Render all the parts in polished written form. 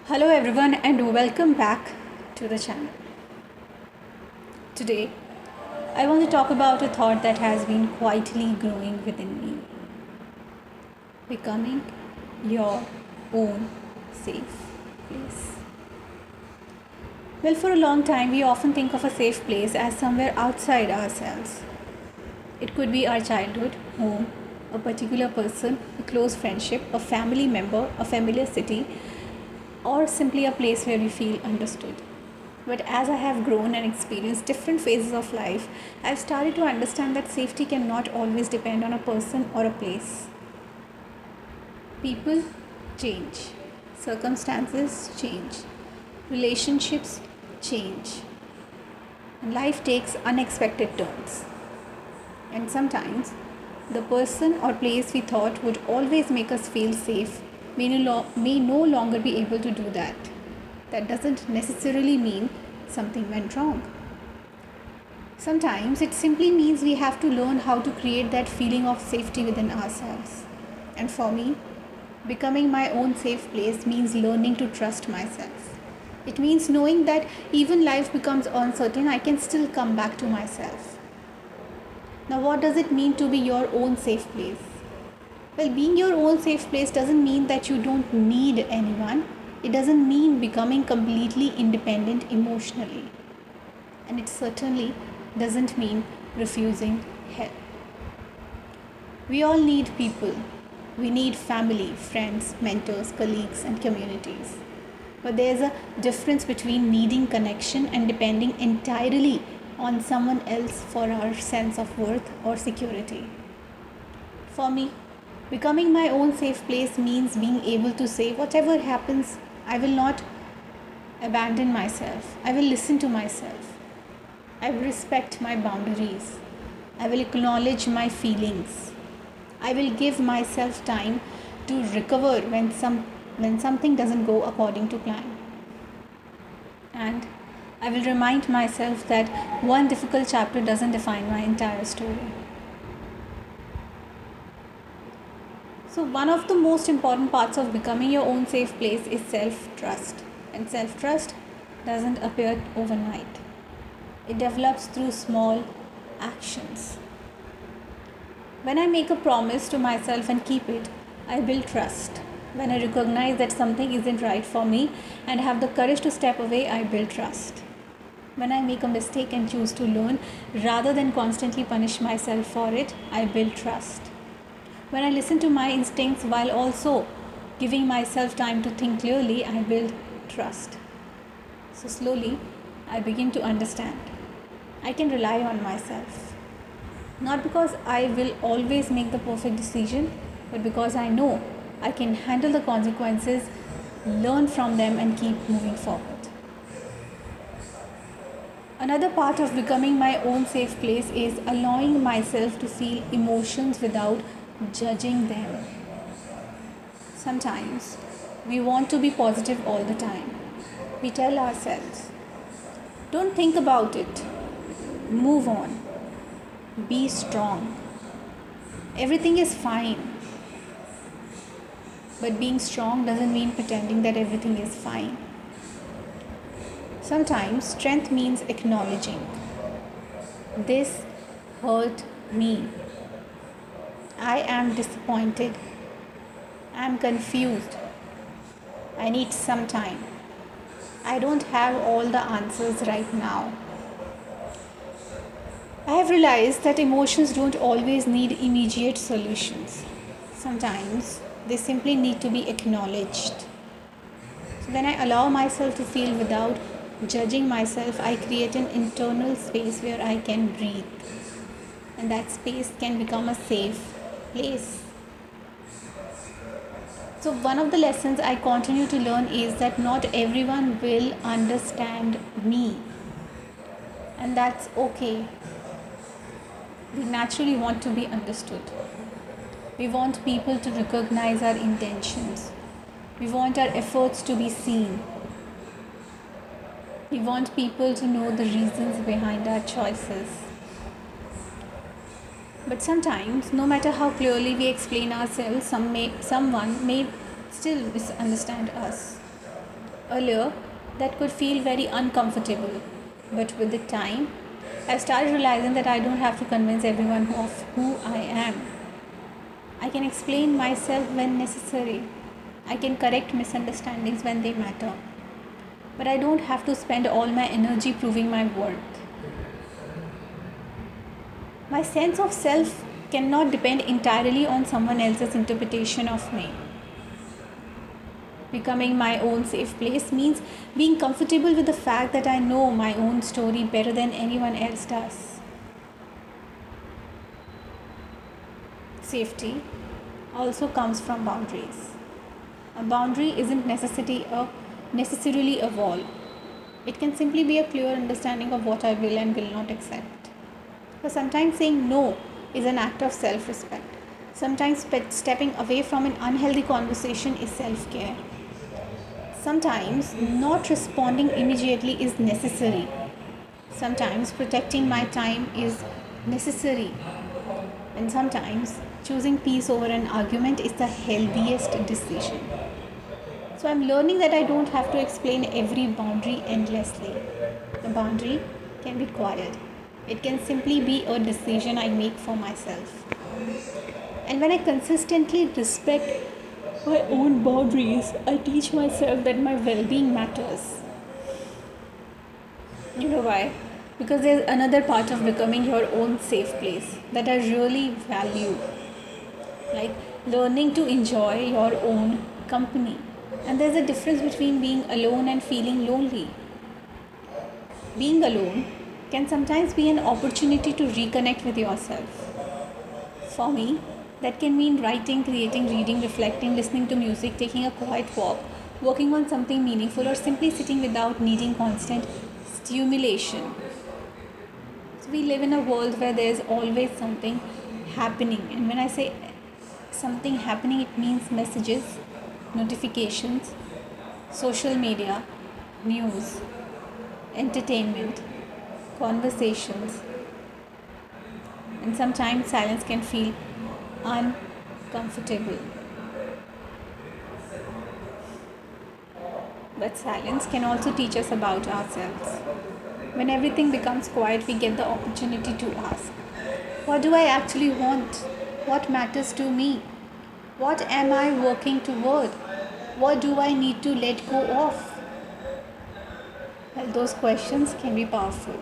Hello everyone and welcome back to the channel. Today I want to talk about a thought that has been quietly growing within me. Becoming your own safe place. Well, for a long time we often think of a safe place as somewhere outside ourselves. It could be our childhood home, a particular person, a close friendship, a family member, a familiar city, or simply a place where we feel understood. But as I have grown and experienced different phases of life, I've started to understand that safety cannot always depend on a person or a place. People change, circumstances change, relationships change, and life takes unexpected turns. And sometimes, the person or place we thought would always make us feel safe may no longer be able to do that. That doesn't necessarily mean something went wrong. Sometimes it simply means we have to learn how to create that feeling of safety within ourselves. And for me, becoming my own safe place means learning to trust myself. It means knowing that even life becomes uncertain, I can still come back to myself. Now, what does it mean to be your own safe place? Well, being your own safe place doesn't mean that you don't need anyone. It doesn't mean becoming completely independent emotionally. And it certainly doesn't mean refusing help. We all need people. We need family, friends, mentors, colleagues, and communities. But there's a difference between needing connection and depending entirely on someone else for our sense of worth or security. For me, becoming my own safe place means being able to say, whatever happens, I will not abandon myself. I will listen to myself. I will respect my boundaries. I will acknowledge my feelings. I will give myself time to recover when something doesn't go according to plan. And I will remind myself that one difficult chapter doesn't define my entire story. So, one of the most important parts of becoming your own safe place is self trust. And self trust doesn't appear overnight, it develops through small actions. When I make a promise to myself and keep it, I build trust. When I recognize that something isn't right for me and have the courage to step away, I build trust. When I make a mistake and choose to learn rather than constantly punish myself for it, I build trust. When I listen to my instincts while also giving myself time to think clearly, I build trust. So slowly, I begin to understand. I can rely on myself. Not because I will always make the perfect decision, but because I know I can handle the consequences, learn from them, and keep moving forward. Another part of becoming my own safe place is allowing myself to feel emotions without judging them. Sometimes we want to be positive all the time. We tell ourselves, don't think about it, move on, be strong. Everything is fine. But being strong doesn't mean pretending that everything is fine. Sometimes strength means acknowledging, this hurt me. I am disappointed. I am confused. I need some time. I don't have all the answers right now. I have realized that emotions don't always need immediate solutions. Sometimes they simply need to be acknowledged. So when I allow myself to feel without judging myself, I create an internal space where I can breathe. And that space can become a safe place. So, one of the lessons I continue to learn is that not everyone will understand me, and that's okay. We naturally want to be understood. We want people to recognize our intentions. We want our efforts to be seen. We want people to know the reasons behind our choices. But sometimes, no matter how clearly we explain ourselves, someone may still misunderstand us. Earlier, that could feel very uncomfortable, but with the time, I started realizing that I don't have to convince everyone of who I am. I can explain myself when necessary. I can correct misunderstandings when they matter. But I don't have to spend all my energy proving my worth. My sense of self cannot depend entirely on someone else's interpretation of me. Becoming my own safe place means being comfortable with the fact that I know my own story better than anyone else does. Safety also comes from boundaries. A boundary isn't necessarily a wall. It can simply be a clear understanding of what I will and will not accept. So sometimes saying no is an act of self respect. Sometimes stepping away from an unhealthy conversation is self care. Sometimes not responding immediately is necessary. Sometimes protecting my time is necessary. And sometimes choosing peace over an argument is the healthiest decision. So I'm learning that I don't have to explain every boundary endlessly. A boundary can be quiet. It can simply be a decision I make for myself. And when I consistently respect my own boundaries, I teach myself that my well being matters. You know why? Because there's another part of becoming your own safe place that I really value, like learning to enjoy your own company. And there's a difference between being alone and feeling lonely. Being alone can sometimes be an opportunity to reconnect with yourself. For me, that can mean writing, creating, reading, reflecting, listening to music, taking a quiet walk, working on something meaningful, or simply sitting without needing constant stimulation. So we live in a world where there's always something happening. And when I say something happening, it means messages, notifications, social media, news, entertainment, conversations, and sometimes silence can feel uncomfortable. But silence can also teach us about ourselves. When everything becomes quiet, we get the opportunity to ask, what do I actually want? What matters to me? What am I working toward? What do I need to let go of? Well, those questions can be powerful.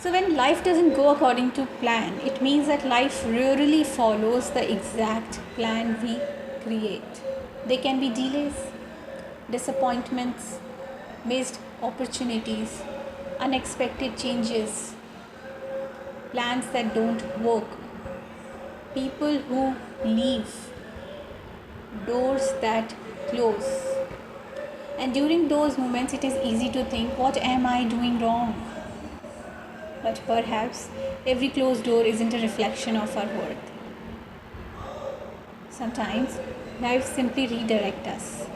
So, when life doesn't go according to plan, it means that life rarely follows the exact plan we create. There can be delays, disappointments, missed opportunities, unexpected changes, plans that don't work, people who leave, doors that close. And during those moments, it is easy to think, what am I doing wrong? But perhaps every closed door isn't a reflection of our worth. Sometimes life simply redirects us.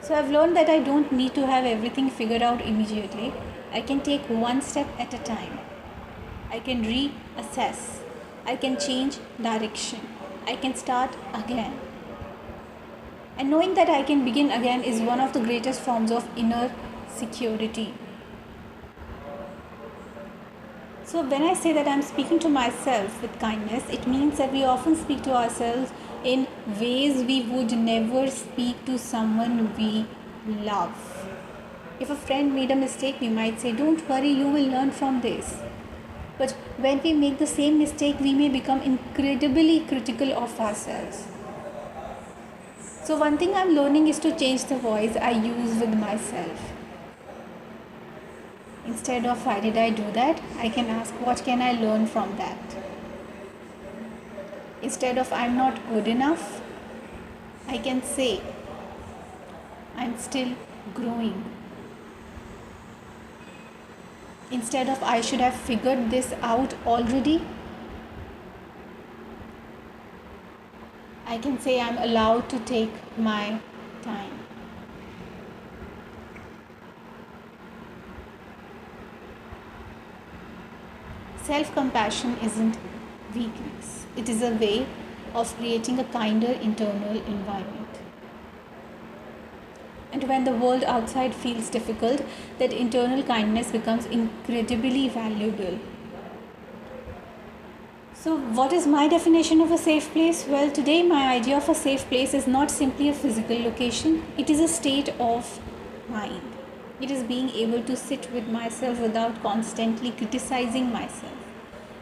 So I've learned that I don't need to have everything figured out immediately. I can take one step at a time. I can reassess. I can change direction. I can start again. And knowing that I can begin again is one of the greatest forms of inner security. So, when I say that I'm speaking to myself with kindness, it means that we often speak to ourselves in ways we would never speak to someone we love. If a friend made a mistake, we might say, don't worry, you will learn from this. But when we make the same mistake, we may become incredibly critical of ourselves. So, one thing I'm learning is to change the voice I use with myself. Instead of why did I do that, I can ask what can I learn from that. Instead of I'm not good enough, I can say I'm still growing. Instead of I should have figured this out already, I can say I'm allowed to take my time. Self compassion isn't weakness, it is a way of creating a kinder internal environment. And when the world outside feels difficult, that internal kindness becomes incredibly valuable. So, what is my definition of a safe place? Well, today my idea of a safe place is not simply a physical location, it is a state of mind. It is being able to sit with myself without constantly criticizing myself.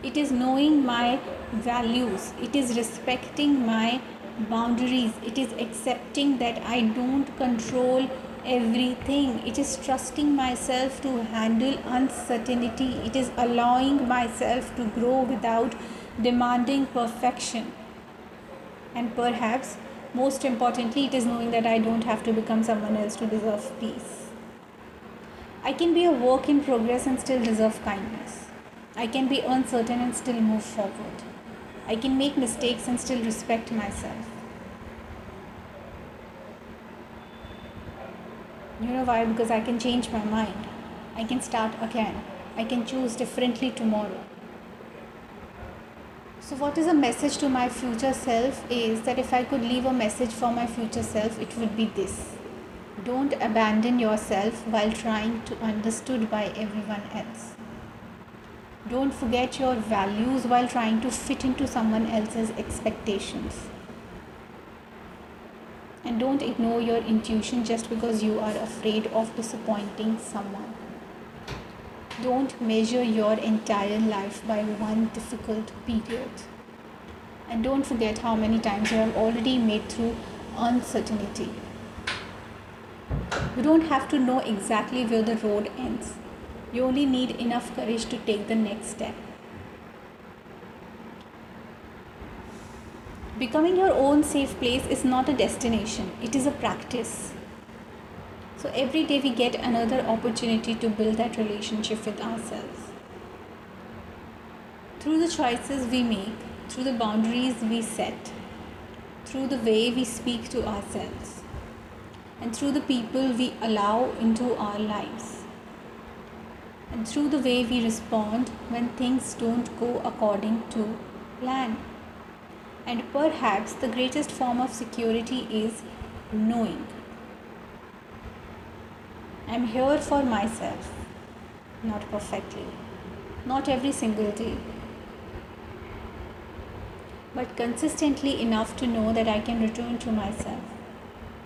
It is knowing my values. It is respecting my boundaries. It is accepting that I don't control everything. It is trusting myself to handle uncertainty. It is allowing myself to grow without demanding perfection. And perhaps most importantly, it is knowing that I don't have to become someone else to deserve peace. I can be a work in progress and still deserve kindness. I can be uncertain and still move forward. I can make mistakes and still respect myself. You know why? Because I can change my mind. I can start again. I can choose differently tomorrow. So, what is a message to my future self is that if I could leave a message for my future self, it would be this: don't abandon yourself while trying to be understood by everyone else. Don't forget your values while trying to fit into someone else's expectations. And don't ignore your intuition just because you are afraid of disappointing someone. Don't measure your entire life by one difficult period. And don't forget how many times you have already made through uncertainty. You don't have to know exactly where the road ends. You only need enough courage to take the next step. Becoming your own safe place is not a destination, it is a practice. So every day we get another opportunity to build that relationship with ourselves. Through the choices we make, through the boundaries we set, through the way we speak to ourselves, and through the people we allow into our lives, and through the way we respond when things don't go according to plan. And perhaps the greatest form of security is knowing I'm here for myself, not perfectly, not every single day, but consistently enough to know that I can return to myself.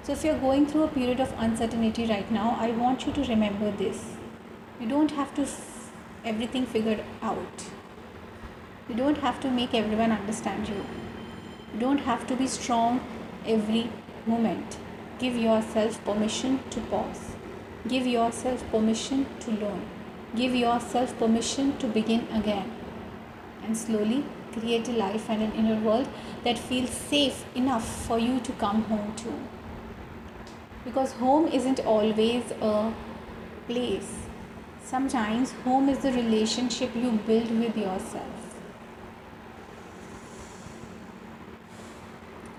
So, if you're going through a period of uncertainty right now, I want you to remember this. You don't have to everything figured out. You don't have to make everyone understand you. You don't have to be strong every moment. Give yourself permission to pause. Give yourself permission to learn. Give yourself permission to begin again. And slowly create a life and an inner world that feels safe enough for you to come home to. Because home isn't always a place. Sometimes home is the relationship you build with yourself.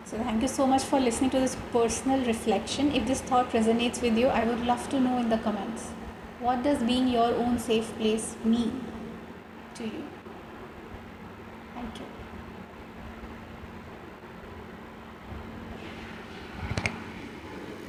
So thank you so much for listening to this personal reflection. If this thought resonates with you, I would love to know in the comments. What does being your own safe place mean to you? Thank you.